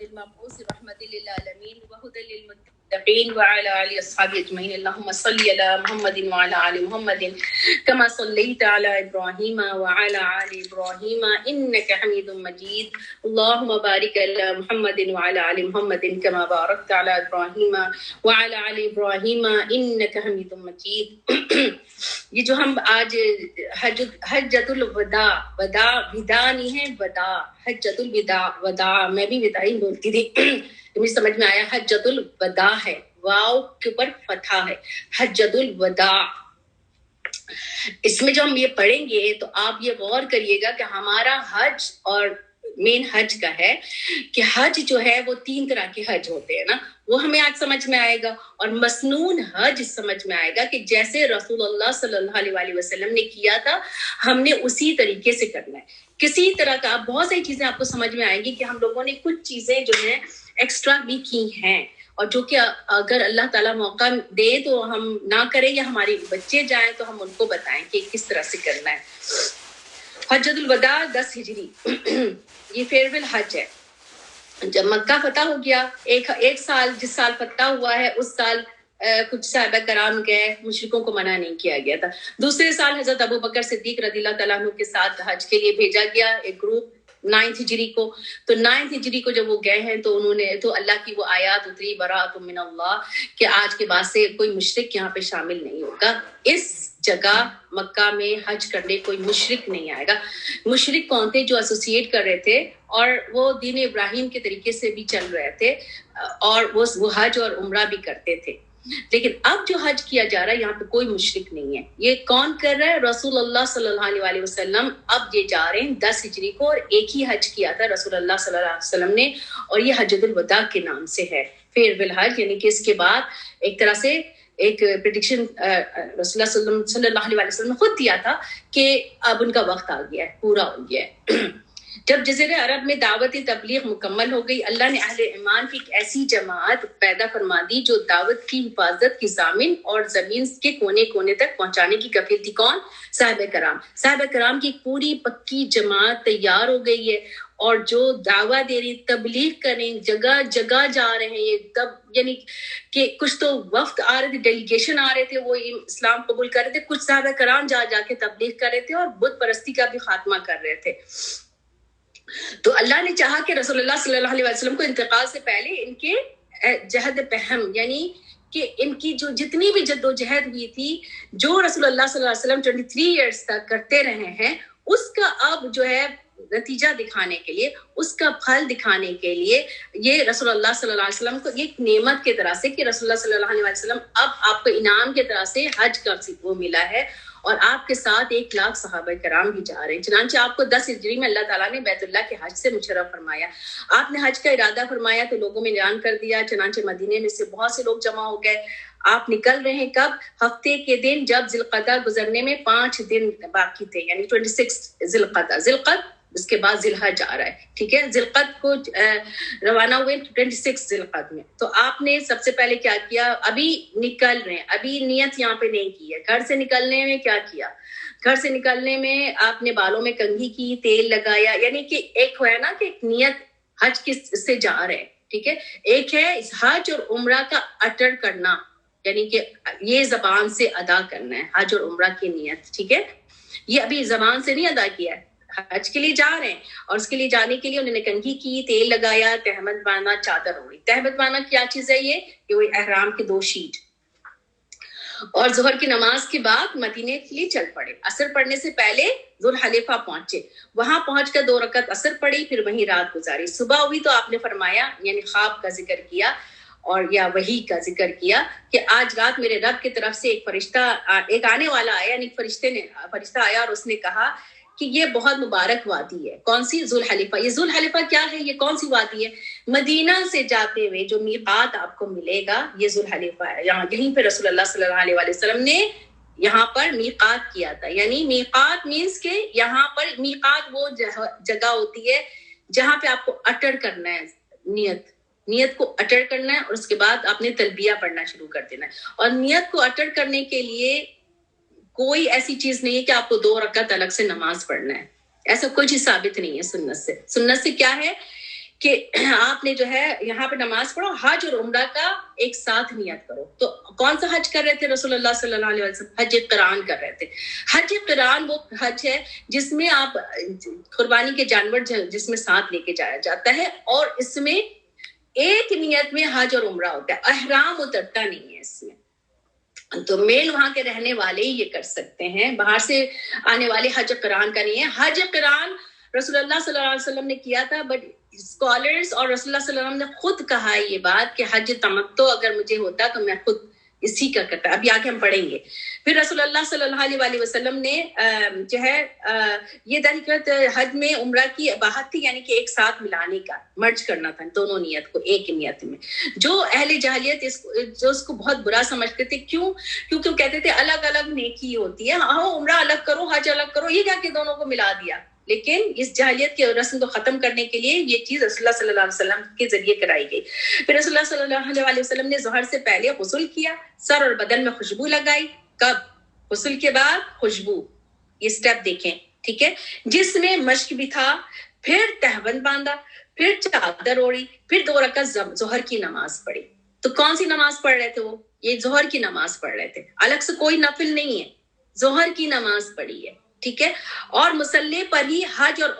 المبعوث رحمة للعالمين وهدى للمتقين وعلى آله وصحبه أجمعين. اللهم صل على محمد وعلى آل محمد كما صليت على إبراهيم وعلى آل إبراهيم إنك حميد مجيد. اللهم بارك على محمد وعلى آل محمد كما باركت على إبراهيم وعلى آل إبراهيم إنك حميد مجيد. یہ جو ہم آج حجۃ الوداع ودا نہیں ہے، حجۃ الوداع میں بھی ودا ہی بولتی تھی، مجھے سمجھ میں آیا حجۃ الوداع ہے، واو کے اوپر فتحہ ہے، حجۃ الوداع. اس میں جو ہم یہ پڑھیں گے تو آپ یہ غور کریے گا کہ ہمارا حج اور مین حج کا ہے کہ حج جو ہے وہ 3 طرح کے حج ہوتے ہیں نا، وہ ہمیں آج سمجھ میں آئے گا. اور مسنون حج سمجھ میں آئے گا کہ جیسے رسول اللہ صلی اللہ علیہ وسلم نے کیا تھا ہم نے اسی طریقے سے کرنا ہے. کسی طرح کا بہت ساری چیزیں آپ کو سمجھ میں آئیں گی کہ ہم لوگوں نے کچھ چیزیں جو ہیں ایکسٹرا بھی کی ہیں، اور جو کہ اگر اللہ تعالیٰ موقع دے تو ہم نہ کریں یا ہمارے بچے جائیں تو ہم ان کو بتائیں کہ کس طرح سے کرنا ہے. حجۃ الوداع 10 ہجری یہ فیئرویل حج ہے. جب مکہ فتح ہو گیا، ایک سال جس سال فتح ہوا ہے اس سال کچھ صحابہ کرام گئے، مشرکوں کو منع نہیں کیا گیا تھا. دوسرے سال حضرت ابو بکر صدیق رضی اللہ تعالیٰ عنہ کے ساتھ حج کے لیے بھیجا گیا ایک گروپ 9 ہجری کو. تو 9 ہجری کو جب وہ گئے ہیں تو انہوں نے تو اللہ کی وہ آیات اتری براءۃ من اللہ کہ آج کے بعد سے کوئی مشرک یہاں پہ شامل نہیں ہوگا. اس جگہ مکہ میں حج کرنے کوئی مشرک نہیں آئے گا. مشرک کون تھے؟ جو ایسوسیٹ کر رہے تھے اور وہ دین ابراہیم کے طریقے سے بھی چل رہے تھے اور وہ حج اور عمرہ بھی کرتے تھے. لیکن اب جو حج کیا جا رہا ہے یہاں پہ کوئی مشرک نہیں ہے. یہ کون کر رہا ہے؟ رسول اللہ صلی اللہ علیہ وسلم. اب یہ جا رہے ہیں 10 ہجری کو، اور ایک ہی حج کیا تھا رسول اللہ صلی اللہ علیہ وسلم نے، اور یہ حجۃ الوداع کے نام سے ہے، فیئرویل حج. یعنی کہ اس کے بعد ایک طرح سے ایک پریڈکشن رسول اللہ صلی اللہ علیہ وسلم نے خود دیا تھا کہ اب ان کا وقت آ گیا ہے، پورا ہو گیا ہے. جب جزیرہ عرب میں دعوت تبلیغ مکمل ہو گئی، اللہ نے اہل ایمان کی ایک ایسی جماعت پیدا فرما دی جو دعوت کی حفاظت کی ضامن اور زمین کے کونے کونے تک پہنچانے کی کفیل تھی. کون؟ صحابہ کرام. صحابہ کرام کی ایک پوری پکی جماعت تیار ہو گئی ہے، اور جو دعویٰ دے رہی، تبلیغ کریں، جگہ جگہ جا رہے ہیں. یہ تب یعنی کہ کچھ تو وفد آ رہے تھے، ڈیلیگیشن آ رہے تھے، وہ اسلام قبول کر رہے تھے. کچھ صحابہ کرام جا جا کے تبلیغ کر رہے تھے اور بت پرستی کا بھی خاتمہ کر رہے تھے. تو اللہ نے چاہا کہ رسول اللہ صلی اللہ علیہ وسلم کو انتقال سے پہلے ان کے جہد پہم، یعنی کہ ان کی جو جتنی بھی جد و جہد ہوئی تھی، جو رسول اللہ صلی اللہ علیہ وسلم 23 ایئرس تک کرتے رہے ہیں، اس کا اب جو ہے نتیجہ دکھانے کے لیے، اس کا پھل دکھانے کے لیے یہ رسول اللہ صلی اللہ علیہ وسلم کو ایک نعمت کی طرح سے کہ رسول اللہ صلی اللہ علیہ وسلم اب آپ کو انعام کی طرح سے حج کا وہ ملا ہے، اور آپ کے ساتھ 1 لاکھ صحابہ کرام بھی جا رہے ہیں. چنانچہ آپ کو 10 ہجری میں اللہ تعالیٰ نے بیت اللہ کے حج سے مشرف فرمایا. آپ نے حج کا ارادہ فرمایا تو لوگوں میں اعلان کر دیا. چنانچہ مدینے میں سے بہت سے لوگ جمع ہو گئے. آپ نکل رہے ہیں کب؟ ہفتے کے دن جب ذی القعدہ گزرنے میں 5 دن باقی تھے، یعنی 26 ذی القعدہ، اس کے بعد ذی الحج آ رہا ہے. ٹھیک ہے، ذی القعدہ کو روانہ ہوئے 26 ذی القعدہ میں. تو آپ نے سب سے پہلے کیا کیا؟ ابھی نکل رہے ہیں، ابھی نیت یہاں پہ نہیں کی ہے. گھر سے نکلنے میں کیا کیا؟ گھر سے نکلنے میں آپ نے بالوں میں کنگھی کی، تیل لگایا. یعنی کہ ایک ہے نا کہ ایک نیت حج کس سے جا رہے ہیں. ٹھیک ہے، ایک ہے اس حج اور عمرہ کا اٹر کرنا، یعنی کہ یہ زبان سے ادا کرنا ہے حج اور عمرہ کی نیت. ٹھیک ہے، یہ ابھی زبان سے نہیں ادا کیا ہے، حج کے لیے جا رہے ہیں. اور اس کے لیے جانے کے لیے انہوں نے کنگھی کی، تیل لگایا، تہمت باندھا، چادر اوڑھی. تہمت باندھنا کیا چیز ہے؟ یہ وہی احرام کی 2 شیٹ. اور ظہر کی نماز کے بعد مدینے کے لیے چل پڑے. عصر پڑھنے سے پہلے ذوالحلیفہ پہنچے. وہاں پہنچ کر 2 رکعت عصر پڑھی، پھر وہیں رات گزاری. صبح ہوئی تو آپ نے فرمایا، یعنی خواب کا ذکر کیا اور یا وحی کا ذکر کیا کہ آج رات میرے رب کی طرف سے ایک آنے والا آیا، یعنی فرشتہ آیا اور اس نے کہا کہ یہ بہت مبارک وادی ہے. کون سی؟ ذوالحلیفہ. یہ ذوالحلیفہ کیا ہے؟ یہ کون سی وادی ہے؟ مدینہ سے جاتے ہوئے جو میقات آپ کو ملے گا یہ ذوالحلیفہ ہے. یہیں پہ رسول اللہ صلی اللہ علیہ وسلم نے یہاں پر میقات کیا تھا. یعنی میقات مینس کہ یہاں پر میقات وہ جگہ ہوتی ہے جہاں پہ آپ کو اٹر کرنا ہے، نیت کو اٹر کرنا ہے، اور اس کے بعد آپ نے تلبیہ پڑھنا شروع کر دینا ہے. اور نیت کو اٹر کرنے کے لیے کوئی ایسی چیز نہیں ہے کہ آپ کو 2 رکعت الگ سے نماز پڑھنا ہے. ایسا کوئی چیز ثابت نہیں ہے سنت سے. سنت سے کیا ہے کہ آپ نے جو ہے یہاں پہ نماز پڑھو، حج اور عمرہ کا ایک ساتھ نیت کرو. تو کون سا حج کر رہے تھے رسول اللہ صلی اللہ علیہ وسلم؟ حج قران کر رہے تھے. حج قران وہ حج ہے جس میں آپ قربانی کے جانور جس میں ساتھ لے کے جایا جاتا ہے، اور اس میں ایک نیت میں حج اور عمرہ ہوتا ہے، احرام اترتا نہیں ہے اس میں. تو میل وہاں کے رہنے والے ہی یہ کر سکتے ہیں، باہر سے آنے والے حج قران کا نہیں ہے. حج قران رسول اللہ صلی اللہ علیہ وسلم نے کیا تھا، بٹ اسکالرز اور رسول اللہ صلی اللہ علیہ وسلم نے خود کہا یہ بات کہ حج تمتع اگر مجھے ہوتا تو میں خود اسی کا کرتا. ابھی آگے ہم پڑھیں گے. پھر رسول اللہ صلی اللہ علیہ وسلم نے جو ہے یہ دلیل حج میں عمرہ کی اباحت تھی، یعنی کہ ایک ساتھ ملانے کا، مرج کرنا تھا دونوں نیت کو ایک نیت میں. جو اہل جاہلیت جو اس کو بہت برا سمجھتے تھے، کیونکہ وہ کہتے تھے الگ الگ نیکی ہوتی ہے، ہاں عمرہ الگ کرو حج الگ کرو، یہ کیا کہ دونوں کو ملا دیا. لیکن اس جاہلیت کے رسم کو ختم کرنے کے لیے یہ چیز رسول اللہ صلی اللہ علیہ وسلم کے ذریعے کرائی گئی. پھر رسول اللہ صلی اللہ علیہ وسلم نے ظہر سے پہلے غسل کیا، سر اور بدن میں خوشبو لگائی. کب؟ غسل کے بعد خوشبو. یہ سٹیپ دیکھیں، ٹھیک ہے، جس میں مشک بھی تھا. پھر تہبند باندھا، پھر چادر اوڑی، پھر 2 رکعت ظہر کی نماز پڑھی. تو کون سی نماز پڑھ رہے تھے وہ؟ یہ ظہر کی نماز پڑھ رہے تھے، الگ سے کوئی نفل نہیں ہے، ظہر کی نماز پڑھی ہے، ٹھیک ہے. اور مصلی پر ہی حج اور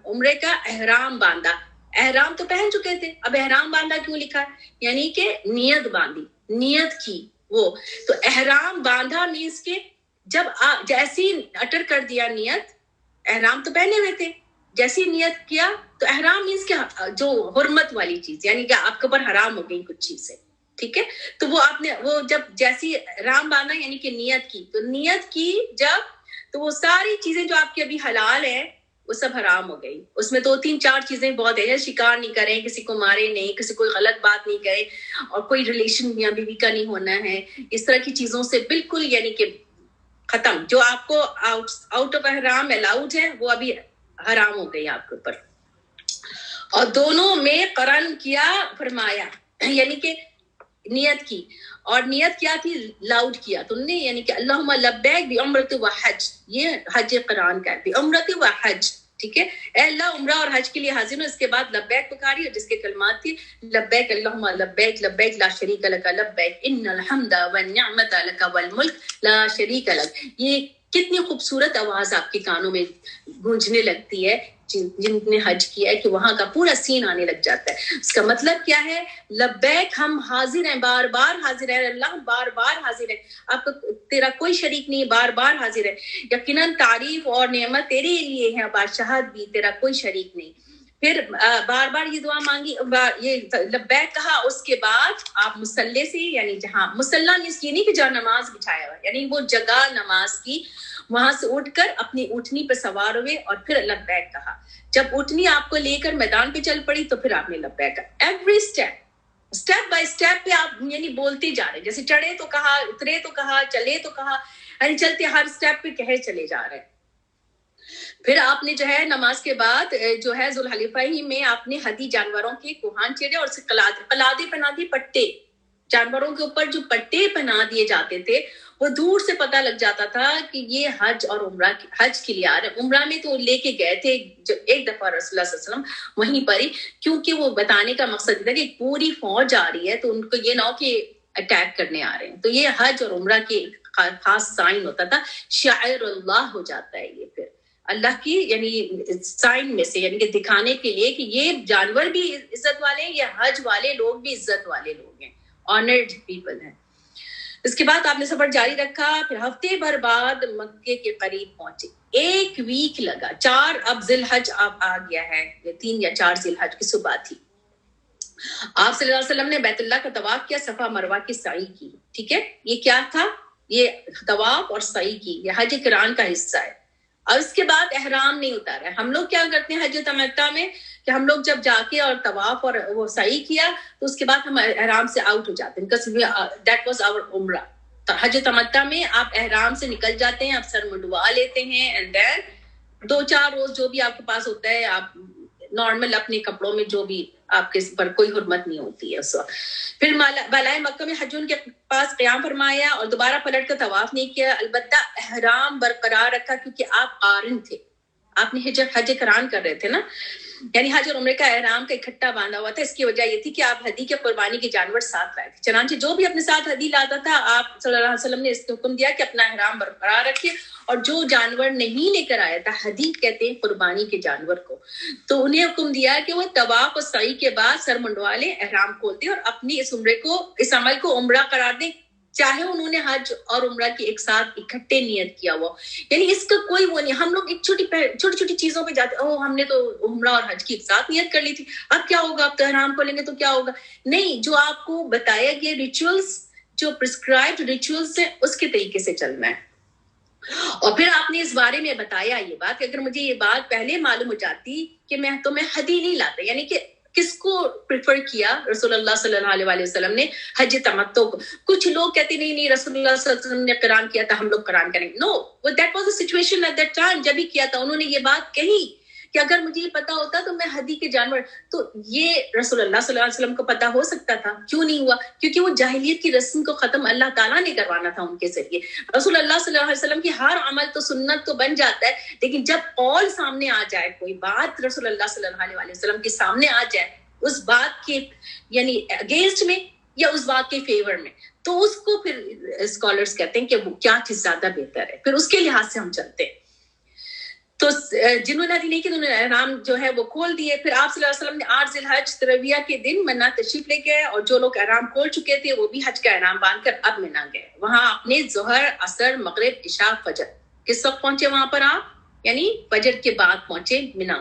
عمرے کا احرام باندھا. احرام تو پہن چکے تھے، اب احرام باندھا کیوں لکھا ہے؟ یعنی کہ نیت باندھی، نیت کی وہ. تو احرام باندھا مینس کہ جب جیسی اٹر کر دیا نیت، احرام تو پہنے ہوئے تھے، جیسی نیت کیا تو احرام مینس کہ جو حرمت والی چیز، یعنی کہ آپ کے اوپر حرام ہو گئی کچھ چیزیں، ٹھیک ہے. تو وہ آپ نے وہ جب جیسی احرام باندھا یعنی کہ نیت کی، تو نیت کی جب تو وہ ساری چیزیں جو آپ کی ابھی حلال ہیں وہ سب حرام ہو گئی. اس میں 2-3-4 چیزیں بہت ہیں، شکار نہیں کریں، کسی کو مارے نہیں، کسی کوئی غلط بات نہیں کرے، اور کوئی ریلیشن میاں بیوی کا نہیں ہونا ہے. اس طرح کی چیزوں سے بالکل یعنی کہ ختم. جو آپ کو آؤٹ آف احرام الاؤڈ ہے وہ ابھی حرام ہو گئی آپ کے اوپر. اور دونوں میں قرن کیا فرمایا، یعنی کہ نیت کی. اور نیت کیا تھی؟ لاؤڈ کیا تم نے، یعنی کہ اللہم لبیک بعمرۃ و حج. یہ حج قران کا ہے، بعمرۃ و حج، ٹھیک ہے. اے اللہ عمرہ اور حج کے لیے حاضر ہوں. اس کے بعد لبیک پکاری، اور جس کے کلمات تھی لبیک اللہم لبیک لبیک لا شریک لک لبیک ان الحمد والنعمت لک والملک لا شریک لک. یہ کتنی خوبصورت آواز آپ کے کانوں میں گونجنے لگتی ہے جن نے حج کیا ہے، کہ وہاں کا پورا سین آنے لگ جاتا ہے. اس کا مطلب کیا ہے؟ لبیک ہم حاضر ہیں، بار بار حاضر ہیں اللہ، بار بار حاضر ہے. آپ کو تیرا کوئی شریک نہیں، بار بار حاضر ہے. یقیناً تعریف اور نعمت تیرے لیے ہے، بادشاہت بھی، تیرا کوئی شریک نہیں. پھر بار بار یہ دعا مانگی، یہ لبیک کہا. اس کے بعد آپ مصلی سے، یعنی جہاں مصلی مینس یہ نہیں کہ جہاں نماز بچھایا ہوا، یعنی وہ جگہ نماز کی، وہاں سے اٹھ کر اپنی اونٹنی پہ سوار ہوئے اور پھر لبیک کہا. جب اونٹنی آپ کو لے کر میدان پہ چل پڑی تو پھر آپ نے لبیک کہا. ایوری اسٹیپ بائی اسٹیپ پہ آپ یعنی بولتے جا رہے ہیں، جیسے چڑھے تو کہا، اترے تو کہا، چلے تو کہا، یعنی چلتے ہر اسٹیپ پہ کہے چلے جا رہے ہیں. پھر آپ نے جو ہے نماز کے بعد جو ہے ذوالحلیفہ ہی میں آپ نے ہدی جانوروں کے کوہان چیرے اور اسے قلادے پہنا دیے. پٹے جانوروں کے اوپر جو پٹے پہنا دیے جاتے تھے، وہ دور سے پتہ لگ جاتا تھا کہ یہ حج اور عمرہ حج کے لیے آ رہے. عمرہ میں تو لے کے گئے تھے ایک دفعہ رسول اللہ صلی اللہ علیہ وسلم وہیں پر ہی، کیونکہ وہ بتانے کا مقصد تھا کہ پوری فوج آ رہی ہے تو ان کو یہ نہ ہو کہ اٹیک کرنے آ رہے ہیں. تو یہ حج اور عمرہ کے خاص سائن ہوتا تھا، شعائر اللہ ہو جاتا ہے یہ پھر اللہ کی یعنی سائن میں سے، یعنی کہ دکھانے کے لیے کہ یہ جانور بھی عزت والے ہیں، یہ حج والے لوگ بھی عزت والے لوگ ہیں، آنرڈ پیپل ہیں. اس کے بعد آپ نے سفر جاری رکھا. پھر ہفتے بھر بعد مکے کے قریب پہنچے. 1 ویک لگا. 4 اب ذی الحج اب آ گیا ہے، 3 یا 4 ذی الحج کی صبح تھی. آپ صلی اللہ علیہ وسلم نے بیت اللہ کا طواف کیا، صفا مروہ کی سعی کی. ٹھیک ہے، یہ کیا تھا؟ یہ طواف اور سعی کی، یہ حج قران کا حصہ ہے. اور اس کے بعد احرام نہیں اتارا ہے. ہم لوگ کیا کرتے ہیں حج تمتع میں کہ ہم لوگ جب جا کے اور طواف اور وہ سعی کیا تو اس کے بعد ہم احرام سے آؤٹ ہو جاتے ہیں، because that was our عمرہ. حج تمتع میں آپ احرام سے نکل جاتے ہیں، آپ سر منڈوا لیتے ہیں، اینڈ دین 2-4 روز جو بھی آپ کے پاس ہوتا ہے آپ نارمل اپنے کپڑوں میں جو بھی آپ کے پر کوئی حرمت نہیں ہوتی ہے اس وقت. پھر بالائے مکہ میں حجون کے پاس قیام فرمایا اور دوبارہ پلٹ کر طواف نہیں کیا، البتہ احرام برقرار رکھا کیونکہ آپ قارن تھے. آپ نے حج کران کر رہے تھے نا, یعنی حج اور عمرے کا احرام کا اکٹھا باندھا ہوا تھا. اس کی وجہ یہ تھی کہ آپ ہدی کے قربانی کے جانور ساتھ لائے تھے. چنانچہ جو بھی اپنے ساتھ ہدی لاتا تھا, آپ صلی اللہ علیہ وسلم نے اس کو حکم دیا کہ اپنا احرام برقرار رکھے, اور جو جانور نہیں لے کر آیا تھا, ہدی کہتے ہیں قربانی کے جانور کو, تو انہیں حکم دیا کہ وہ طواف اور سعی کے بعد سر منڈوا لیں, احرام کھول دیں اور اپنی اس عمل کو عمرہ قرار دیں, چاہے انہوں نے حج اور عمرہ کی ایک ساتھ اکٹھے نیت کیا ہوا. یعنی اس کا کوئی وہ نہیں. ہم لوگ ایک چھوٹی چھوٹی چیزوں پہ جاتے, ہم نے تو عمرہ اور حج کی ایک ساتھ نیت کر لی تھی, اب کیا ہوگا, اب تو احرام کھولیں گے تو کیا ہوگا. نہیں, جو آپ کو بتایا گیا ریچولز, جو پرسکرائبڈ ریچولز ہیں, اس کے طریقے سے چلنا ہے. اور پھر آپ نے اس بارے میں بتایا یہ بات کہ اگر مجھے یہ بات پہلے معلوم ہو جاتی کہ میں ہدی نہیں لاتا, یعنی کہ کس کو پریفر کیا رسول اللہ صلی اللہ علیہ وسلم نے, حج تمتع کو. کچھ لوگ کہتے نہیں رسول اللہ صلی اللہ علیہ وسلم نے قران کیا تھا, ہم لوگ قران کریں گے. No, that was a situation at that time, جب ہی کیا تھا انہوں نے یہ بات کہی کہ اگر مجھے یہ پتا ہوتا تو میں ہدی کے جانور, تو یہ رسول اللہ صلی اللہ علیہ وسلم کو پتا ہو سکتا تھا. کیوں نہیں ہوا؟ کیونکہ وہ جاہلیت کی رسم کو ختم اللہ تعالیٰ نے کروانا تھا ان کے ذریعے. رسول اللہ صلی اللہ علیہ وسلم کی ہر عمل تو سنت تو بن جاتا ہے, لیکن جب قول سامنے آ جائے, کوئی بات رسول اللہ صلی اللہ علیہ وسلم کے سامنے آ جائے, اس بات کے یعنی اگینسٹ میں یا اس بات کے فیور میں, تو اس کو پھر اسکالرز کہتے ہیں کہ وہ کیا چیز زیادہ بہتر ہے, پھر اس کے لحاظ سے ہم چلتے ہیں. تو جنہوں نے نہیں کہ انہوں نے احرام جو ہے وہ کھول دیے. پھر آپ صلی اللہ علیہ وسلم نے 8 ذی الحج ترویہ کے دن منا تشریف لے گئے, اور جو لوگ احرام کھول چکے تھے وہ بھی حج کا احرام باندھ کر اب منا گئے. وہاں اپنے ظہر, عصر, مغرب, عشاء, فجر کس وقت پہنچے وہاں پر آپ, یعنی فجر کے بعد پہنچے منا,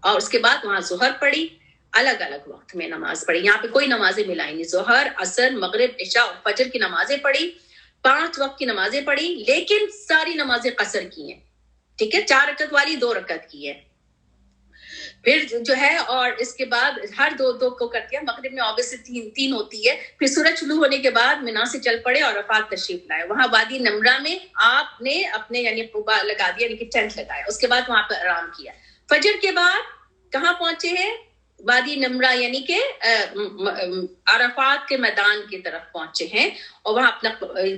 اور اس کے بعد وہاں ظہر پڑھی, الگ الگ وقت میں نماز پڑھی. یہاں پہ کوئی نمازیں ملائی نہیں, ظہر, عصر, مغرب, عشاء اور فجر کی نمازیں پڑھی, 5 وقت کی نمازیں پڑھی, لیکن ساری نمازیں قصر کی ہیں. ٹھیک ہے, 4 رکعت والی 2 رکعت کی ہے. پھر جو ہے, اور اس کے بعد ہر 2 کو کر دیا. مغرب میں اوبیسلی 3 ہوتی ہے. پھر سورج طلوع ہونے کے بعد مینا سے چل پڑے اور عرفات تشریف لائے. وہاں وادی نمرہ میں آپ نے اپنے یعنی قبا لگا دیا, یعنی کہ ٹینٹ لگایا. اس کے بعد وہاں پر آرام کیا. فجر کے بعد کہاں پہنچے ہیں, وادی نمرہ یعنی کہ عرفات کے میدان کی طرف پہنچے ہیں, اور وہاں اپنا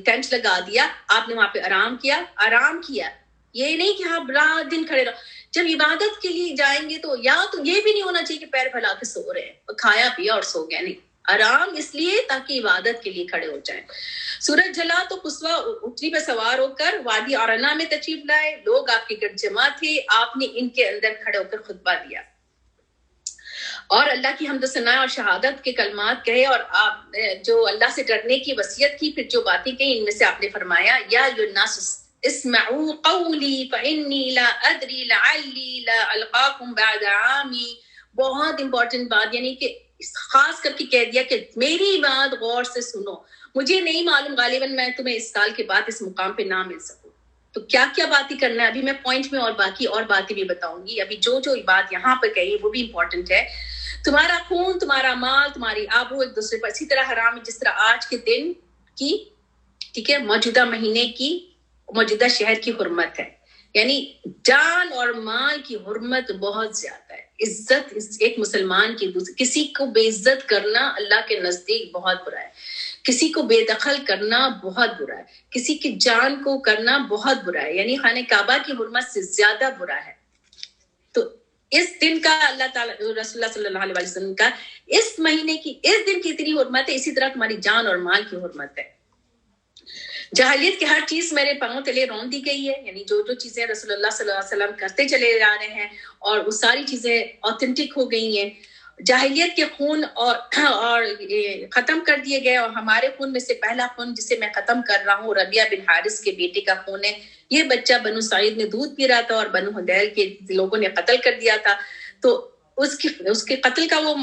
ٹینٹ لگا دیا. آپ نے وہاں پہ آرام کیا. یہ نہیں کہ آپ رات دن کھڑے رہو. جب عبادت کے لیے جائیں گے تو یہ بھی نہیں ہونا چاہیے کہ پیر پھیلا کے سو رہے ہیں, کھایا پیا اور سو گئے. نہیں, آرام اس لیے تاکہ عبادت کے لیے کھڑے ہو جائیں. سورج جلا تو قصوہ اٹھنی پہ سوار ہو کر وادی عرنا میں تشریف لائے. لوگ آپ کے گرد جمع تھے, آپ نے ان کے اندر کھڑے ہو کر خطبہ دیا اور اللہ کی حمد و ثنا اور شہادت کے کلمات کہے, اور آپ جو اللہ سے ڈرنے کی وصیت کی. پھر جو باتیں کہیں ان میں سے آپ نے فرمایا, یا الناس اسمعوا قولی فانی لا ادری لعلی لا القاکم بعد عامی. بہت امپورٹنٹ بات, یعنی کہ خاص کر کے کہہ دیا کہ میری بات غور سے سنو, مجھے نہیں معلوم غالباً میں تمہیں اس سال کے بعد اس مقام پہ نہ مل سکوں. تو کیا کیا باتیں کرنا ہے, ابھی میں پوائنٹ میں اور باقی اور باتیں بھی بتاؤں گی. ابھی جو بات یہاں پہ کہی وہ بھی امپورٹنٹ ہے. تمہارا خون, تمہارا مال, تمہاری آبرو ایک دوسرے پر اسی طرح حرام ہے جس طرح آج کے دن کی, ٹھیک ہے, موجودہ مہینے کی, موجودہ شہر کی حرمت ہے. یعنی جان اور مال کی حرمت بہت زیادہ ہے. عزت ایک مسلمان کی دوسری, کسی کو بے عزت کرنا اللہ کے نزدیک بہت برا ہے. کسی کو بے دخل کرنا بہت برا ہے. کسی کی جان کو کرنا بہت برا ہے, یعنی خانہ کعبہ کی حرمت سے زیادہ برا ہے. تو اس دن کا اللہ تعالیٰ رسول اللہ صلی اللہ علیہ وسلم کا اس مہینے کی اس دن کی اتنی حرمت ہے, اسی طرح تمہاری جان اور مال کی حرمت ہے. جاہلیت کی ہر چیز میرے پاؤں تلے رون دی گئی ہے, یعنی جو چیزیں رسول اللہ صلی اللہ علیہ وسلم کرتے چلے جا رہے ہیں, اور وہ ساری چیزیں آتھینٹک ہو گئی ہیں. جاہلیت کے خون اور ختم کر دیے گئے, اور ہمارے خون میں سے پہلا خون جسے میں ختم کر رہا ہوں ربیعہ بن حارث کے بیٹے کا خون ہے. یہ بچہ بنو سعید میں دودھ پی رہا تھا اور بنو حدیل کے لوگوں نے قتل کر دیا تھا. تو اس کے قتل کا وہ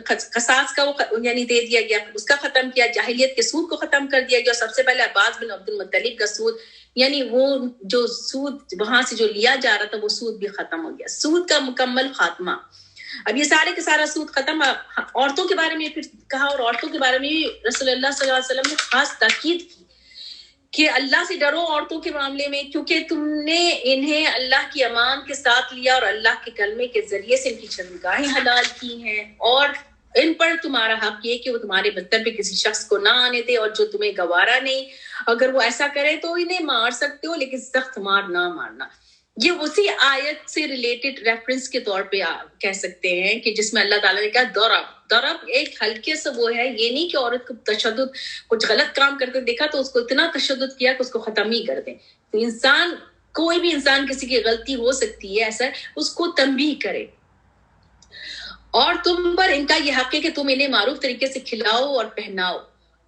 قصاص کا وہ یعنی دے دیا گیا, اس کا ختم کیا. جاہلیت کے سود کو ختم کر دیا گیا. سب سے پہلے عباس بن عبد المطلب کا سود, یعنی وہ جو سود وہاں سے جو لیا جا رہا تھا وہ سود بھی ختم ہو گیا. سود کا مکمل خاتمہ. اب یہ سارے کے سارا سود ختم. عورتوں کے بارے میں پھر کہا, اور عورتوں کے بارے میں بھی رسول اللہ صلی اللہ علیہ وسلم نے خاص تاکید کی کہ اللہ سے ڈرو عورتوں کے معاملے میں, کیونکہ تم نے انہیں اللہ کی امان کے ساتھ لیا اور اللہ کے کلمے کے ذریعے سے ان کی شرمگاہیں حلال کی ہیں, اور ان پر تمہارا حق یہ کہ وہ تمہارے بستر پہ کسی شخص کو نہ آنے دے, اور جو تمہیں گوارا نہیں, اگر وہ ایسا کرے تو انہیں مار سکتے ہو, لیکن سخت مار نہ مارنا. یہ اسی آیت سے ریلیٹڈ ریفرنس کے طور پہ آپ کہہ سکتے ہیں کہ جس میں اللہ تعالیٰ نے کہا ضرب ایک ہلکے سے وہ ہے، یہ نہیں کہ عورت کو تشدد کچھ غلط کام کرتے دیکھا تو اس کو اتنا تشدد کیا کہ اس کو ختم ہی کر دیں. تو انسان، کوئی بھی انسان کسی کی غلطی ہو سکتی ہے، ایسا اس کو تنبیہ کرے. اور تم پر ان کا یہ حق ہے کہ تم انہیں معروف طریقے سے کھلاؤ اور پہناؤ.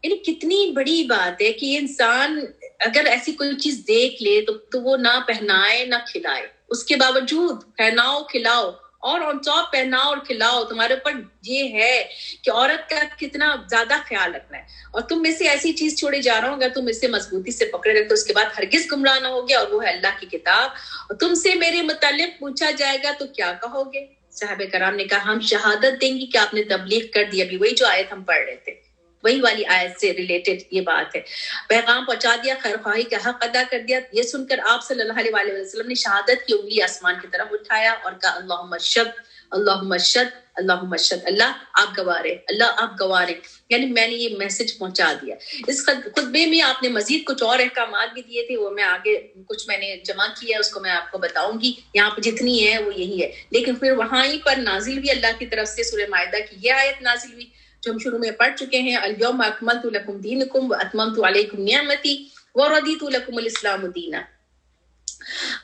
یعنی کتنی بڑی بات ہے کہ انسان اگر ایسی کوئی چیز دیکھ لے تو وہ نہ پہنائے نہ کھلائے، اس کے باوجود پہناؤ کھلاؤ، اور آن ٹاپ پہناؤ اور کھلاؤ. تمہارے اوپر یہ ہے کہ عورت کا کتنا زیادہ خیال رکھنا ہے. اور تم میں سے ایسی چیز چھوڑے جا رہا ہوں، اگر تم اس سے مضبوطی سے پکڑے رکھتے اس کے بعد ہرگز گمراہ نہ ہوگے، اور وہ ہے اللہ کی کتاب. اور تم سے میرے متعلق پوچھا جائے گا تو کیا کہو گے؟ صحابہ کرام نے کہا ہم شہادت دیں گی کہ آپ نے تبلیغ کر دی. ابھی وہی جو آیت ہم پڑھ رہے تھے، وہی والی آیت سے ریلیٹڈ یہ بات ہے. پیغام پہنچا دیا، خیر خواہی کا حق ادا کر دیا. یہ سن کر آپ صلی اللہ علیہ وسلم نے شہادت کی انگلی آسمان کی طرف اٹھایا اور کہا اللہم اشہد اللہم اشہد اللہم اشہد، اللہ آپ گواہ رہے، اللہ آپ گواہ رہے. یعنی میں نے یہ میسج پہنچا دیا. اس خطبے میں آپ نے مزید کچھ اور احکامات بھی دیے تھے، وہ میں آگے کچھ میں نے جمع کیا ہے، اس کو میں آپ کو بتاؤں گی. یہاں پہ جتنی ہے وہ یہی ہے. لیکن پھر وہاں ہی پر نازل بھی اللہ کی طرف سے سورہ مائدہ کی یہ آیت نازل ہوئی جو ہم شروع میں پڑھ چکے ہیں، الیوم اکملت لکم دینکم واتممت علیکم نعمتی ورضیت لکم الاسلام دینا.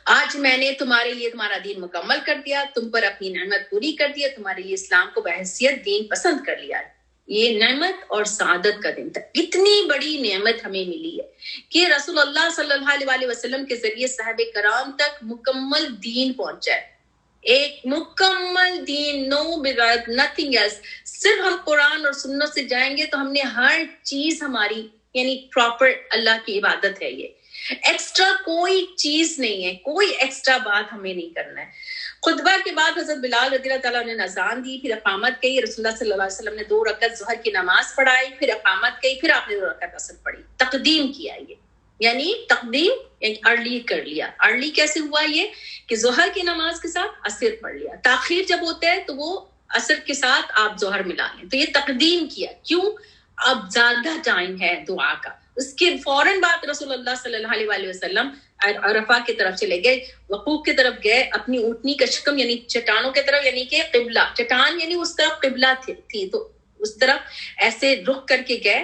آج میں نے تمہارے لیے تمہارا دین مکمل کر دیا، تم پر اپنی نعمت پوری کر دیا، تمہارے لیے اسلام کو بحیثیت دین پسند کر لیا. یہ نعمت اور سعادت کا دن تھا. اتنی بڑی نعمت ہمیں ملی ہے کہ رسول اللہ صلی اللہ علیہ وسلم کے ذریعے صحابہ کرام تک مکمل دین پہنچا ہے. ایک مکمل دین، نو بدعت، نتھنگ ایلس. صرف ہم قرآن اور سنت سے جائیں گے تو ہم نے ہر چیز ہماری یعنی پراپر اللہ کی عبادت ہے. یہ ایکسٹرا کوئی چیز نہیں ہے، کوئی ایکسٹرا بات ہمیں نہیں کرنا ہے. خطبہ کے بعد حضرت بلال رضی اللہ تعالیٰ نے اذان دی، پھر اقامت کی. رسول اللہ صلی اللہ علیہ وسلم نے 2 رکعت ظہر کی نماز پڑھائی، پھر اقامت کی، پھر آپ نے 2 رکعت عصر پڑھی. تقدیم کیا یہ، یعنی تقدیم ارلی کر لیا. ارلی کیسے ہوا؟ یہ کہ ظہر کی نماز کے ساتھ عصر پڑھ لیا. تاخیر جب ہوتا ہے تو وہ عصر کے ساتھ آپ ظہر ملا لیں. تو یہ تقدیم کیا. کیوں؟ اب زیادہ ٹائم ہے دعا کا. اس کے فوراً بعد رسول اللہ صلی اللہ علیہ وسلم عرفہ کی طرف چلے گئے، وقوف کی طرف گئے، اپنی اونٹنی کا شکم یعنی چٹانوں کی طرف، یعنی کہ قبلہ، چٹان یعنی اس طرف قبلہ تھی تو اس طرف ایسے رخ کر کے گئے،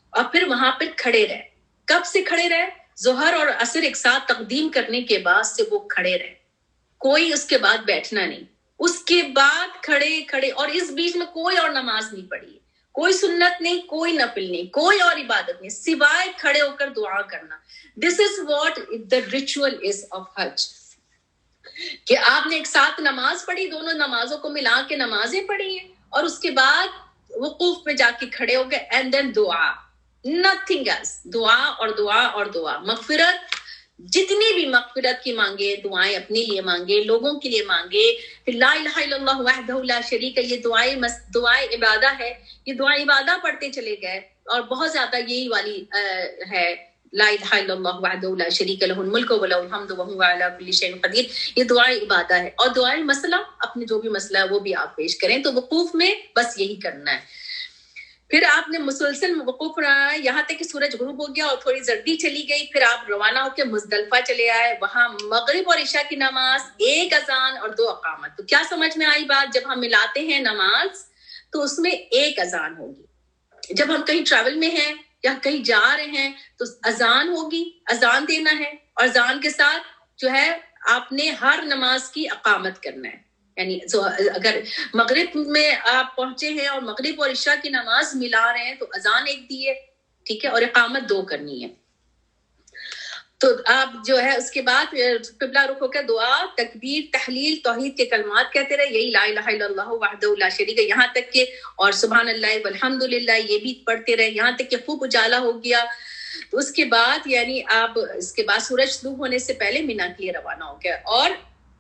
اور پھر وہاں پہ کھڑے رہے. کب سے کھڑے رہے؟ ظہر اور عصر ایک ساتھ تقدیم کرنے کے بعد سے وہ کھڑے رہے، کوئی اس کے بعد بیٹھنا نہیں. اس کے بعد کھڑے، اور اس بیچ میں کوئی اور نماز نہیں پڑھی، کوئی سنت نہیں، کوئی نفل نہیں، کوئی اور عبادت نہیں سوائے کھڑے ہو کر دعا کرنا. This is what the ritual is of حج، کہ آپ نے ایک ساتھ نماز پڑھی، دونوں نمازوں کو ملا کے نمازیں پڑھی ہیں، اور اس کے بعد وقوف میں جا کے کھڑے ہو گئے، اینڈ دین دعا، nothing else. دعا اور دعا اور دعا. مغفرت، جتنی بھی مغفرت کی مانگے، دعائیں اپنے لیے مانگے، لوگوں کے لیے مانگے. پھر لا الہ الا اللہ وحدہ لا شریک، یہ دعائیں عبادہ ہے. یہ دعائیں عبادہ پڑھتے چلے گئے، اور بہت زیادہ یہی والی ہے لا الہ الا اللہ وحدہ لا شریک لہ الملک ولہ الحمد وہو علی کل شیء قدیر. یہ دعائیں عبادہ ہے. اور دعائیں مسئلہ، اپنے جو بھی مسئلہ ہے وہ بھی آپ پیش کریں. تو وقوف میں بس یہی کرنا ہے. پھر آپ نے مسلسل وقوف رہا ہے یہاں تک کہ سورج غروب ہو گیا اور تھوڑی زردی چلی گئی. پھر آپ روانہ ہو کے مزدلفہ چلے آئے. وہاں مغرب اور عشاء کی نماز، 1 اذان اور 2 اقامت. تو کیا سمجھ میں آئی بات؟ جب ہم ملاتے ہیں نماز تو اس میں 1 اذان ہوگی. جب ہم کہیں ٹریول میں ہیں یا کہیں جا رہے ہیں تو اذان ہوگی، اذان دینا ہے، اور اذان کے ساتھ جو ہے آپ نے ہر نماز کی اقامت کرنا ہے. یعنی اگر مغرب میں آپ پہنچے ہیں اور مغرب اور عشاء کی نماز ملا رہے ہیں تو اذان 1 دی ہے، ٹھیک ہے، اور اقامت 2 کرنی ہے. تو آپ جو ہے اس کے بعد قبلہ رخ ہو کر دعا، تکبیر، تحلیل، توحید کے کلمات کہتے رہے. یہی لا الہ الا اللہ وحدہ لا شریک، یہاں تک کہ اور سبحان اللہ والحمدللہ یہ بھی پڑھتے رہے، یہاں تک کہ خوب اجالا ہو گیا. تو اس کے بعد یعنی آپ اس کے بعد سورج طلوع ہونے سے پہلے مینا کے لیے روانہ ہو گیا، اور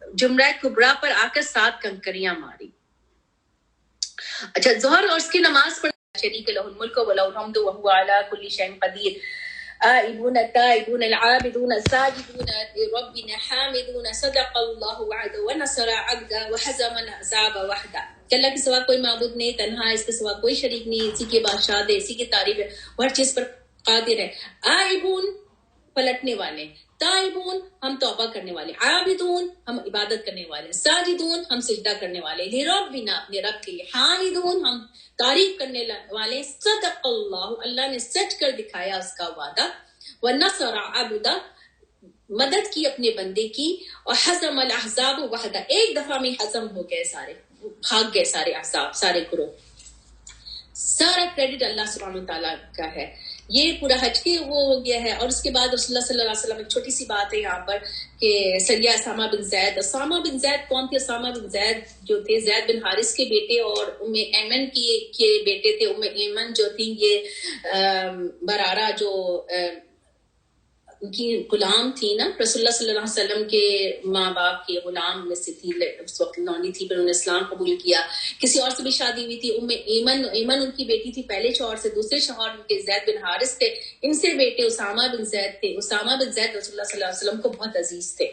جمرہ کبریٰ پر آ کر 7 کنکریاں ماری. اچھا، ظہر اور اس کی نماز پڑھی، شریک لہ الملک ولہ الحمد وہو علی کل شیء قدیر. آئبون التائبون العابدون الساجدون ربنا حامدون صدق اللہ وعدہ ونصر عبدہ وحزم الاحزاب وحدہ. کہ اللہ کے سوا کوئی معبود نہیں، تنہا اس کے سوا کوئی شریک نہیں، اسی کی بادشاہ ہے، اسی کی تعریف ہے، ہر چیز پر قادر ہے. آئبون پلٹنے والے، تائبون ہم توبہ کرنے والے، عابدون ہم عبادت کرنے والے، ساجدون ہم سجدہ کرنے والے، لربنا اپنے رب کے لیے، حامدون ہم تعریف کرنے والے، صدق اللہ اللہ نے سچ کر دکھایا اس کا وعدہ، ونصر عبدا مدد کی اپنے بندے کی، اور حزم الاحزاب وحدہ ایک دفعہ میں حزم ہو گئے سارے، بھاگ گئے سارے احزاب، سارے گروہ۔ سارا کریڈٹ اللہ سبحانہ وتعالیٰ کا ہے۔ یہ پورا حج کے وہ ہو گیا ہے۔ اور اس کے بعد رسول اللہ صلی اللہ علیہ وسلم ایک چھوٹی سی بات ہے یہاں پر کہ سریہ اسامہ بن زید، اسامہ بن زید کون تھے؟ اسامہ بن زید جو تھے زید بن حارث کے بیٹے اور ام ایمن کے بیٹے تھے۔ ام ایمن جو تھی یہ برارہ جو ان کی غلام تھی نا، رسول اللہ صلی اللہ علیہ وسلم کے ماں باپ کے غلام میں سے تھی، اس وقت لونڈی تھی، پھر انہوں نے اسلام قبول کیا۔ کسی اور سے بھی شادی ہوئی تھی، ام ایمن ان کی بیٹی تھی پہلے شوہر سے، دوسرے شوہر ان کے زید بن حارث تھے، ان سے بیٹے اسامہ بن زید تھے۔ اسامہ بن زید رسول اللہ صلی اللہ علیہ وسلم کو بہت عزیز تھے،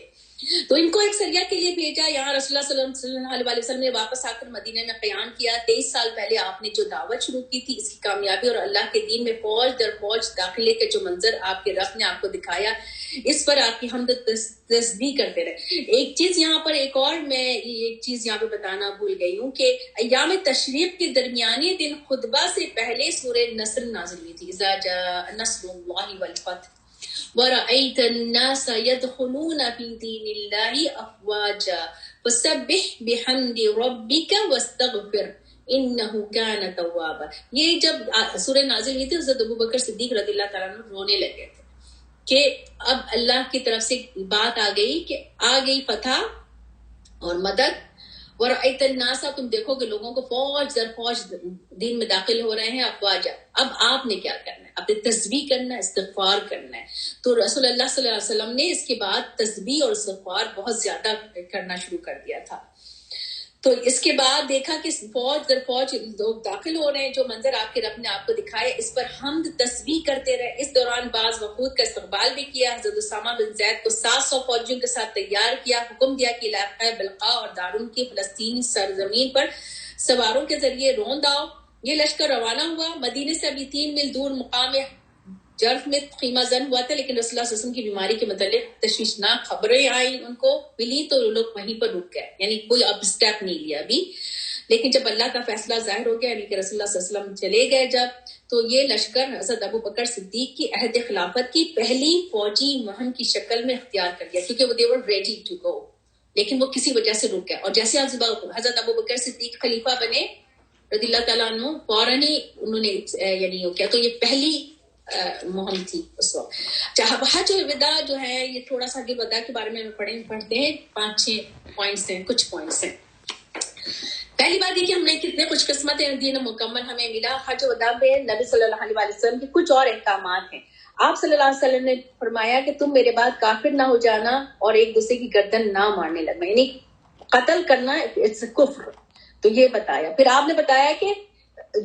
تو ان کو ایک سریہ کے لیے بھیجا۔ یہاں رسول اللہ صلی اللہ علیہ وسلم نے واپس آ کر مدینہ میں قیام کیا۔ 23 سال پہلے آپ نے جو دعوت شروع کی تھی، اس کی کامیابی اور اللہ کے دین میں فوج در فوج داخلے کے جو منظر آپ کے رب نے آپ کو دکھایا، اس پر آپ کی حمد تسبیح کرتے رہے۔ ایک چیز یہاں پر ایک اور میں ایک چیز یہاں پہ بتانا بھول گئی ہوں کہ ایام تشریق کے درمیانے دن خطبہ سے پہلے سورہ نصر نازل ہوئی تھی، اذا جاء نصر اللہ والفتح وَرَأَيْتَ النَّاسَ يَدْخُلُونَ فِي دِينِ اللَّهِ أَفْوَاجًا فَسَبِّحْ بِحَمْدِ رَبِّكَ وَاسْتَغْفِرْ إِنَّهُ كَانَ تَوَّابًا۔ یہ جب سورہ نازل ہوئی تھی، حضرت ابوبکر صدیق رضی اللہ تعالیٰ عنہ رونے لگے تھے کہ اب اللہ کی طرف سے بات آ گئی کہ آ گئی فتح اور مدد۔ وَرَأَيْتَ النَّاسَ تم دیکھو کہ لوگوں کو فوج در فوج دین میں داخل ہو رہے ہیں، افواجا۔ اب آپ نے کیا کرنا ہے؟ اپنے تسبیح کرنا ہے، استغفار کرنا ہے۔ تو رسول اللہ صلی اللہ علیہ وسلم نے اس کے بعد تسبیح اور استغفار بہت زیادہ کرنا شروع کر دیا تھا۔ تو اس کے بعد دیکھا کہ فوج در فوج لوگ داخل ہو رہے ہیں، جو منظر آپ کے رب نے آپ کو دکھائے اس پر حمد تسبیح کرتے رہے۔ اس دوران بعض وفود کا استقبال بھی کیا۔ حضرت اسامہ بن زید کو 700 فوجیوں کے ساتھ تیار کیا، حکم دیا کہ علاقہ بلقاء اور دارون کی فلسطینی سرزمین پر سواروں کے ذریعے روند آؤ۔ یہ لشکر روانہ ہوا۔ مدینے سے ابھی 3 میل دور مقام جرف میں خیمہ زن ہوا تھا، لیکن رسول اللہ صلی اللہ علیہ وسلم کی بیماری کے متعلق تشویشناک خبریں آئیں، ان کو ملی تو لوگ وہیں پر رک گئے، یعنی کوئی اب سٹیپ نہیں لیا ابھی۔ لیکن جب اللہ کا فیصلہ ظاہر ہو گیا، یعنی کہ رسول اللہ صلی اللہ علیہ وسلم چلے گئے جب، تو یہ لشکر حضرت ابو بکر صدیق کی عہد خلافت کی پہلی فوجی مہم کی شکل میں اختیار کر گیا، کیونکہ وہ they were ready to go، لیکن وہ کسی وجہ سے رک گئے۔ اور جیسے حضرت ابو بکر صدیق خلیفہ بنے رضی اللہ تعالیٰ عنہ، فوراً ہی انہوں نے یعنی کیا، تو یہ پہلی مہم تھی اس وقت۔ حج الوداع جو ہے یہ تھوڑا سا حج الوداع کے بارے میں پڑھتے ہیں، 5-6 پوائنٹس ہیں، کچھ پوائنٹس ہیں۔ پہلی بات یہ کہ ہم نے کتنے خوش قسمت ہیں، دین مکمل ہمیں ملا۔ حج الوداع میں نبی صلی اللہ علیہ وسلم کے کچھ اور احکامات ہیں۔ آپ صلی اللہ علیہ وسلم نے فرمایا کہ تم میرے بعد کافر نہ ہو جانا اور ایک دوسرے کی گردن نہ مارنے لگنا، یعنی قتل کرنا اٹس کفر، تو یہ بتایا۔ پھر آپ نے بتایا کہ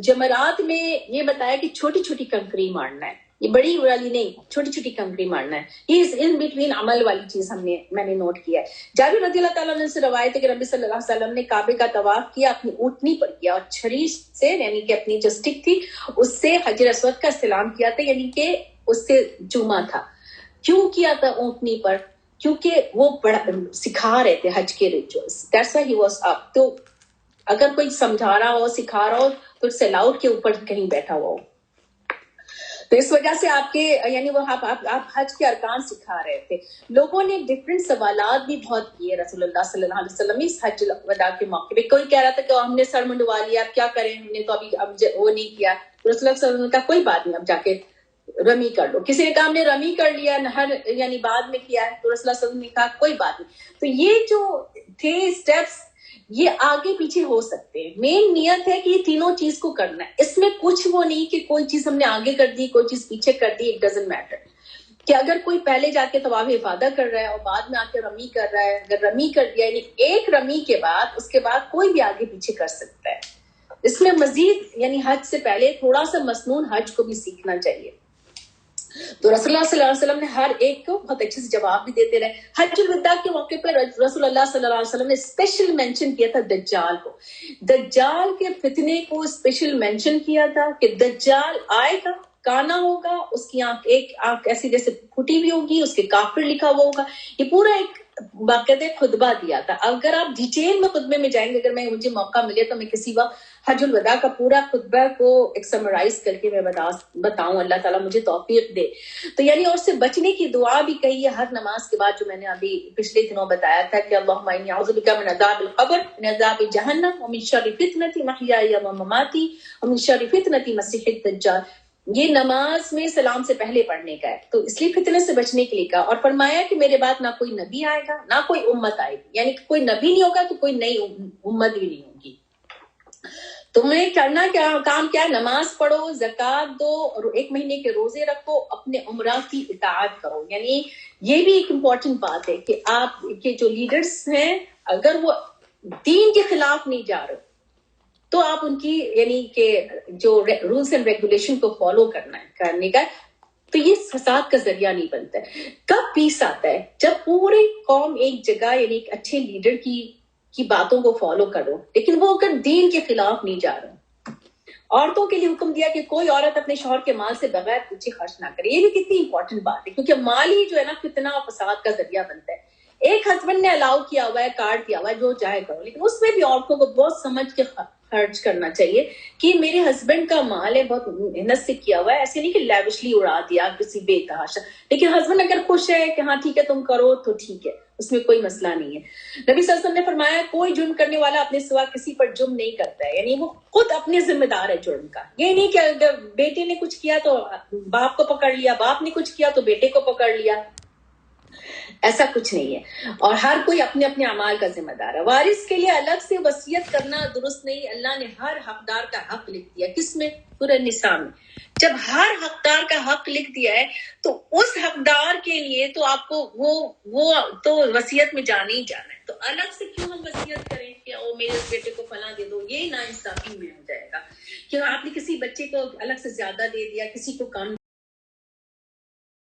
جمرات میں یہ بتایا کہ چھوٹی چھوٹی کنکری مارنا ہے، یہ بڑی والی نہیں، چھوٹی چھوٹی کنکری مارنا ہے۔ یہ ان بٹوین عمل والی چیز میں نے نوٹ کیا ہے۔ جابر رضی اللہ تعالیٰ عنہ سے روایت ہے کہ نبی صلی اللہ علیہ وسلم نے کعبے کا طواف کیا، اپنی اونٹنی پر کیا اور چھری سے، یعنی کہ اپنی جو سٹک تھی اس سے حجر اسود کا استلام کیا تھا، یعنی کہ اس سے چوما تھا۔ کیوں کیا تھا اونٹنی پر؟ کیونکہ وہ بڑا سکھا رہے تھے حج کے rituals, that's why he was up. تو اگر کوئی سمجھا رہا ہو، سکھا رہا ہو، تو سیلاؤٹ کے اوپر کہیں بیٹھا ہوا ہو، تو اس وجہ سے آپ کے یعنی وہ آپ حج کے ارکان سکھا رہے تھے۔ لوگوں نے ڈفرینٹ سوالات بھی بہت کیے رسول اللہ صلی اللہ علیہ وسلم اس حج الوداع کے موقع پہ۔ کوئی کہہ رہا تھا کہ ہم نے سر منڈوا لیا، اب کیا کریں، ہم نے تو ابھی وہ نہیں کیا۔ رسول اللہ صلی اللہ علیہ وسلم کا کوئی بات نہیں، اب جا کے رمی کر لو۔ کسی نے کہا ہم نے رمی کر لیا، نہر یعنی بعد میں کیا ہے، تو رسول اللہ صلی اللہ علیہ وسلم نے کہا کوئی بات نہیں۔ تو یہ جو تھے اسٹیپس یہ آگے پیچھے ہو سکتے ہیں، مین نیت ہے کہ یہ تینوں چیز کو کرنا ہے۔ اس میں کچھ وہ نہیں کہ کوئی چیز ہم نے آگے کر دی، کوئی چیز پیچھے کر دی، اٹ ڈزنٹ میٹر۔ کہ اگر کوئی پہلے جا کے طواف افاضہ کر رہا ہے اور بعد میں آ کے رمی کر رہا ہے، اگر رمی کر دیا یعنی ایک رمی کے بعد اس کے بعد کوئی بھی آگے پیچھے کر سکتا ہے۔ اس میں مزید یعنی حج سے پہلے تھوڑا سا مسنون حج کو بھی سیکھنا چاہیے۔ تو رسول اللہ صلی اللہ علیہ وسلم نے ہر ایک کو بہت اچھے سے جواب بھی دیتے رہے۔ حج الوداع کے موقع پر رسول اللہ صلی اللہ علیہ وسلم نے اسپیشل مینشن کیا تھا دجال کو، دجال کے فتنے کو اسپیشل مینشن کیا تھا کہ دجال آئے گا، کانا ہوگا، اس کی ایک آنکھ ایسی جیسے پھٹی ہوئی ہوگی، اس کے کافر لکھا ہوا ہوگا. یہ پورا ایک باقاعدہ خطبہ دیا تھا. اگر آپ ڈیٹیل میں خطبے میں جائیں گے، اگر مجھے موقع ملے تو میں کسی وقت حج الوداع کا پورا خطبہ کو ایک سمرائز کر کے میں بتاؤں، اللہ تعالیٰ مجھے توفیق دے. تو یعنی اور سے بچنے کی دعا بھی کہی ہے ہر نماز کے بعد، جو میں نے ابھی پچھلے دنوں بتایا تھا کہ اللہم انی اعوذ بک من عذاب القبر، من عذاب جہنم، ومن شر فتنۃ محیای ومماتی، ومن شر فتنۃ مسیح الدجال. یہ نماز میں سلام سے پہلے پڑھنے کا ہے، تو اس لیے فتنے سے بچنے کے لیے کہا. اور فرمایا کہ میرے بعد نہ کوئی نبی آئے گا نہ کوئی امت آئے گی، یعنی کوئی نبی نہیں ہوگا تو کوئی نئی امت بھی نہیں ہوگی. تمہیں کرنا کیا کام کیا؟ نماز پڑھو، زکوٰۃ دو، اور 1 مہینے کے روزے رکھو، اپنے عمرہ کی اطاعت کرو. یعنی یہ بھی ایک امپورٹنٹ بات ہے کہ آپ کے جو لیڈرز ہیں اگر وہ دین کے خلاف نہیں جا رہے تو آپ ان کی یعنی کہ جو رولز اینڈ ریگولیشن کو فالو کرنے کا، تو یہ فساد کا ذریعہ نہیں بنتا ہے. کب پیس آتا ہے؟ جب پوری قوم ایک جگہ یعنی ایک اچھے لیڈر کی باتوں کو فالو کرو، لیکن وہ اگر دین کے خلاف نہیں جا رہے. عورتوں کے لیے حکم دیا کہ کوئی عورت اپنے شوہر کے مال سے بغیر پوچھے خرچ نہ کرے. یہ بھی کتنی امپورٹنٹ بات ہے، کیونکہ مال ہی جو ہے نا فتنہ اور فساد کا ذریعہ بنتا ہے. ایک ہسبینڈ نے الاؤ کیا ہوا ہے، کارڈ دیا ہوا ہے جو چاہے کرو، لیکن اس میں بھی عورتوں کو بہت سمجھ کے خرچ کرنا چاہیے کہ میرے ہسبینڈ کا مال ہے، بہت محنت سے کیا ہوا ہے، ایسے نہیں کہ لیوشلی اڑا دیا کسی بے تحاشا. لیکن ہسبینڈ اگر خوش ہے کہ ہاں ٹھیک ہے تم کرو تو ٹھیک ہے، اس میں کوئی مسئلہ نہیں ہے. نبی صلی اللہ علیہ وسلم نے فرمایا کوئی جرم کرنے والا اپنے سوا کسی پر جرم نہیں کرتا ہے، یعنی وہ خود اپنے ذمہ دار ہے جرم کا. یہ نہیں کہ اگر بیٹے نے کچھ کیا تو باپ کو پکڑ لیا، باپ نے کچھ کیا تو بیٹے کو پکڑ لیا، ایسا کچھ نہیں ہے. اور ہر کوئی اپنے اپنے اعمال کا ذمہ دار ہے. وارث کے لیے الگ سے وصیت کرنا درست نہیں. اللہ نے ہر حقدار کا حق لکھ دیا. کس میں؟ سورہ النساء میں. جب ہر حقدار کا حق لکھ دیا ہے تو اس حقدار کے لیے تو آپ کو وہ تو وصیت میں جانا ہی جانا ہے. تو الگ سے کیوں ہم وصیت کریں کہ او میرے بیٹے کو فلاں دے دو؟ یہ ناانصافی میں ہو جائے گا کہ آپ نے کسی بچے کو الگ سے زیادہ دے دیا، کسی کو کم